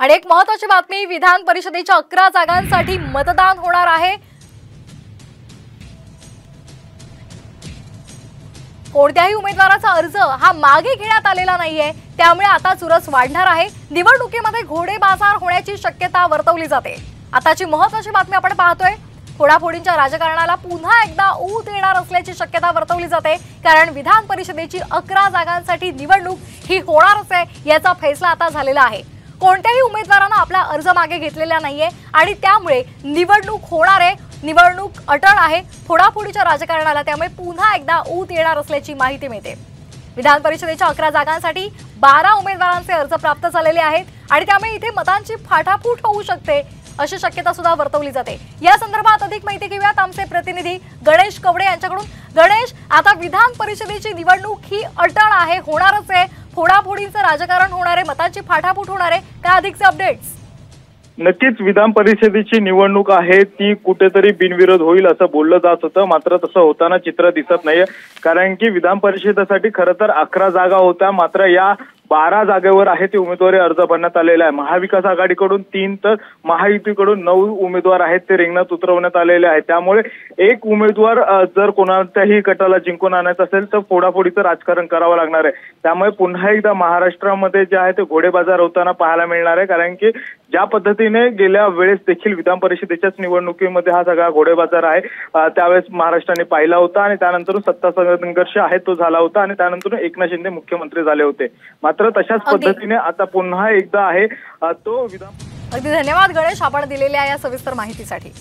आणि एक महत्त्वाची बातमी, विधान परिषदेच्या 11 जागांसाठी मतदान होणार आहे। कोणत्याही उमेदवाराचा अर्ज हा मागे घेण्यात आलेला नाहीये, त्यामुळे आता चुरस वाढणार आहे। निवडणुकीमध्ये घोडेबाजार होण्याची शक्यता वर्तवली जाते। आताची महत्त्वाची बातमी आपण पाहतोय, फोडाफोडींच्या राजकारणाला पुन्हा एकदा ऊत येणार असल्याची शक्यता वर्तवली जाते, कारण विधान परिषदेची 11 जागांसाठी निवडणूक ही होणारच आहे याचा फैसला आता झालेला आहे। कोणत्याही उमेदवाराने आपला अर्ज मागे घेतलेला नाहीये आणि त्यामुळे निवडणूक होणार आहे, निवडणूक अटळ आहे फोडाफोडीच्या राजकारणाला, त्यामुळे पुन्हा एकदा ऊत येणार असल्याची माहिती मिळते। विधान परिषदेच्या 11 जागांसाठी 12 उमेदवारांचे अर्ज प्राप्त झालेले आहेत आणि त्यामुळे इथे मतांची फाटाफूट होऊ शकते अशी शक्यता सुद्धा वर्तवली जाते। या संदर्भात अधिक माहिती घेऊयात आमचे प्रतिनिधी गणेश कवडे यांच्याकडून। गणेश, आता विधान परिषदेची निवडणूक ही अटळ आहे, होणारच आहे, फोडाफोडींचं राजकारण होणार आहे, मतांची फाटाफूट होणार आहे, काय अधिकचे अपडेट्स? नक्कीच विधान परिषदेची निवडणूक आहे ती कुठेतरी बिनविरोध होईल असं बोललं जात होतं, मात्र तसं होताना चित्र दिसत नाहीये। कारण की विधान परिषदेसाठी खरं तर 11 जागा होत्या, मात्र या 12 जागेवर आहे ते उमेदवारी अर्ज भरण्यात आलेला आहे। महाविकास आघाडीकडून 3 तर महायुतीकडून 9 उमेदवार आहेत ते रिंगणात उतरवण्यात आलेले आहेत। त्यामुळे एक उमेदवार जर कोणाच्याही गटाला जिंकून आणायचं असेल तर फोडाफोडीचं राजकारण करावं लागणार आहे। त्यामुळे पुन्हा एकदा महाराष्ट्रामध्ये जे आहे ते घोडेबाजार होताना पाहायला मिळणार आहे, कारण की ज्या पद्धतीने गेल्या वेळेस देखील विधान परिषदेच्याच निवडणुकीमध्ये हा सगळा घोडेबाजार आहे, त्यावेळेस महाराष्ट्राने पाहिला होता आणि त्यानंतर सत्ता संघर्ष आहे तो झाला होता आणि त्यानंतर एकनाथ शिंदे मुख्यमंत्री झाले होते। मात्र तशाच पद्धतीने आता पुन्हा एकदा आहे तो विधान। अगदी धन्यवाद गणेश, आपण दिलेल्या या सविस्तर माहितीसाठी।